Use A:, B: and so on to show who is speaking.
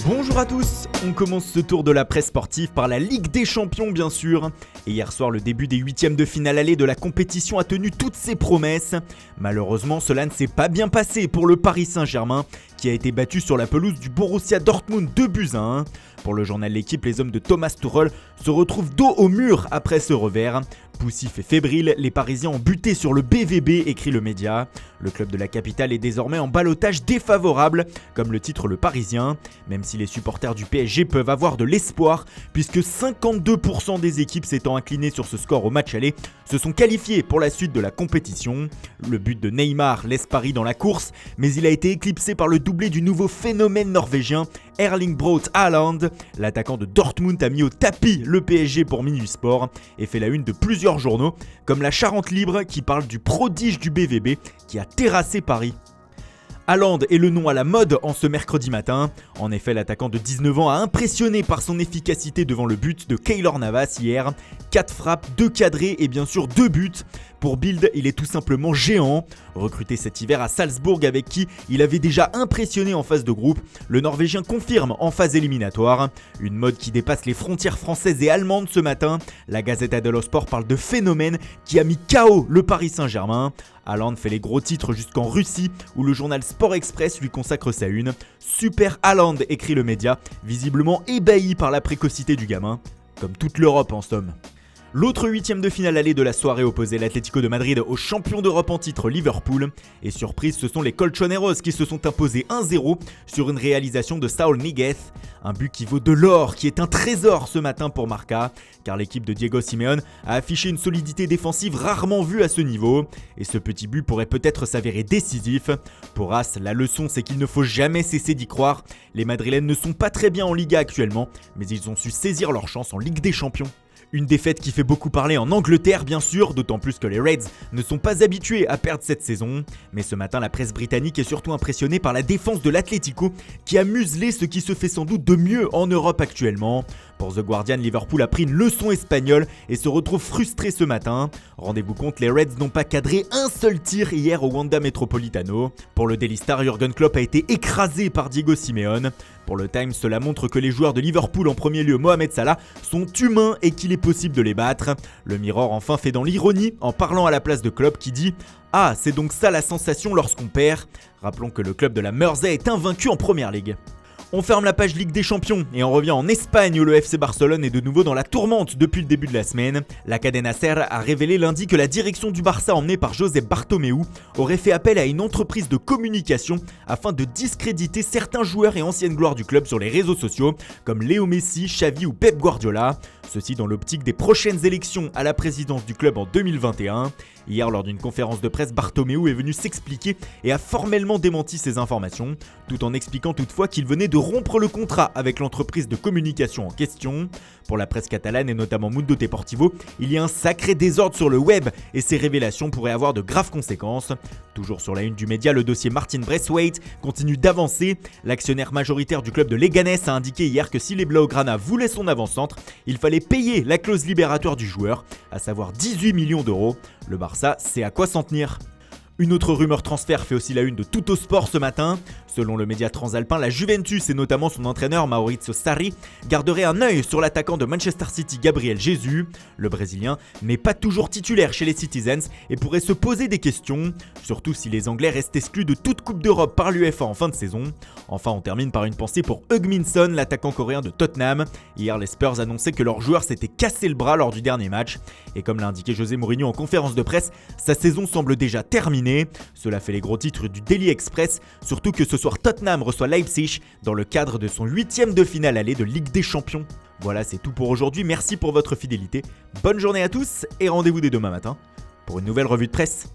A: Bonjour à tous, on commence ce tour de la presse sportive par la Ligue des Champions bien sûr. Et hier soir, le début des huitièmes de finale aller de la compétition a tenu toutes ses promesses. Malheureusement, cela ne s'est pas bien passé pour le Paris Saint-Germain qui a été battu sur la pelouse du Borussia Dortmund 2-1. Pour le journal L'Équipe, les hommes de Thomas Tuchel se retrouvent dos au mur après ce revers. Poussif et fébrile, les Parisiens ont buté sur le BVB, écrit le média. Le club de la capitale est désormais en ballottage défavorable, comme le titre Le Parisien, même si les supporters du PSG peuvent avoir de l'espoir, puisque 52% des équipes s'étant inclinées sur ce score au match aller se sont qualifiées pour la suite de la compétition. Le but de Neymar laisse Paris dans la course, mais il a été éclipsé par le doublé du nouveau phénomène norvégien, Erling Braut Haaland. L'attaquant de Dortmund a mis au tapis le PSG pour Minuit Sport et fait la une de plusieurs journaux, comme la Charente Libre qui parle du prodige du BVB qui a terrassé Paris. Haaland est le nom à la mode en ce mercredi matin. En effet, l'attaquant de 19 ans a impressionné par son efficacité devant le but de Keylor Navas hier. 4 frappes, 2 cadrés et bien sûr 2 buts. Pour Bild, il est tout simplement géant. Recruté cet hiver à Salzbourg avec qui il avait déjà impressionné en phase de groupe, le Norvégien confirme en phase éliminatoire. Une mode qui dépasse les frontières françaises et allemandes ce matin. La Gazzetta dello Sport parle de phénomène qui a mis KO le Paris Saint-Germain. Haaland fait les gros titres jusqu'en Russie où le journal Sport Express lui consacre sa une. Super Haaland, écrit le média, visiblement ébahi par la précocité du gamin. Comme toute l'Europe en somme. L'autre huitième de finale allée de la soirée opposait l'Atlético de Madrid au champion d'Europe en titre Liverpool. Et surprise, ce sont les Colchoneros qui se sont imposés 1-0 sur une réalisation de Saúl Ñíguez. Un but qui vaut de l'or, qui est un trésor ce matin pour Marca, car l'équipe de Diego Simeone a affiché une solidité défensive rarement vue à ce niveau. Et ce petit but pourrait peut-être s'avérer décisif. Pour As, la leçon c'est qu'il ne faut jamais cesser d'y croire. Les Madrilènes ne sont pas très bien en Liga actuellement, mais ils ont su saisir leur chance en Ligue des Champions. Une défaite qui fait beaucoup parler en Angleterre bien sûr, d'autant plus que les Reds ne sont pas habitués à perdre cette saison. Mais ce matin, la presse britannique est surtout impressionnée par la défense de l'Atlético qui a muselé ce qui se fait sans doute de mieux en Europe actuellement. Pour The Guardian, Liverpool a pris une leçon espagnole et se retrouve frustré ce matin. Rendez-vous compte, les Reds n'ont pas cadré un seul tir hier au Wanda Metropolitano. Pour le Daily Star, Jürgen Klopp a été écrasé par Diego Simeone. Pour le Times, cela montre que les joueurs de Liverpool, en premier lieu Mohamed Salah, sont humains et qu'il est possible de les battre. Le Mirror enfin fait dans l'ironie en parlant à la place de Klopp qui dit « Ah, c'est donc ça la sensation lorsqu'on perd ». Rappelons que le club de la Mersey est invaincu en Première Ligue. On ferme la page Ligue des Champions et on revient en Espagne où le FC Barcelone est de nouveau dans la tourmente depuis le début de la semaine. La cadena SER a révélé lundi que la direction du Barça emmenée par Josep Bartomeu aurait fait appel à une entreprise de communication afin de discréditer certains joueurs et anciennes gloires du club sur les réseaux sociaux comme Léo Messi, Xavi ou Pep Guardiola. Ceci dans l'optique des prochaines élections à la présidence du club en 2021. Hier, lors d'une conférence de presse, Bartomeu est venu s'expliquer et a formellement démenti ces informations, tout en expliquant toutefois qu'il venait de rompre le contrat avec l'entreprise de communication en question. Pour la presse catalane et notamment Mundo Deportivo, il y a un sacré désordre sur le web et ces révélations pourraient avoir de graves conséquences. Toujours sur la une du média, le dossier Martin Braithwaite continue d'avancer. L'actionnaire majoritaire du club de Leganés a indiqué hier que si les Blaugrana voulaient son avant-centre, il fallait payer la clause libératoire du joueur, à savoir 18 millions d'euros. Le Barça sait à quoi s'en tenir. Une autre rumeur transfert fait aussi la une de Tuttosport ce matin. Selon le média transalpin, la Juventus et notamment son entraîneur Maurizio Sarri garderaient un œil sur l'attaquant de Manchester City Gabriel Jesus. Le Brésilien n'est pas toujours titulaire chez les Citizens et pourrait se poser des questions, surtout si les Anglais restent exclus de toute Coupe d'Europe par l'UEFA en fin de saison. Enfin, on termine par une pensée pour Heung-min Son, l'attaquant coréen de Tottenham. Hier, les Spurs annonçaient que leur joueur s'était cassé le bras lors du dernier match. Et comme l'a indiqué José Mourinho en conférence de presse, sa saison semble déjà terminée. Cela fait les gros titres du Daily Express, surtout que ce soir Tottenham reçoit Leipzig dans le cadre de son 8e de finale aller de Ligue des Champions. Voilà, c'est tout pour aujourd'hui, merci pour votre fidélité, bonne journée à tous et rendez-vous dès demain matin pour une nouvelle revue de presse.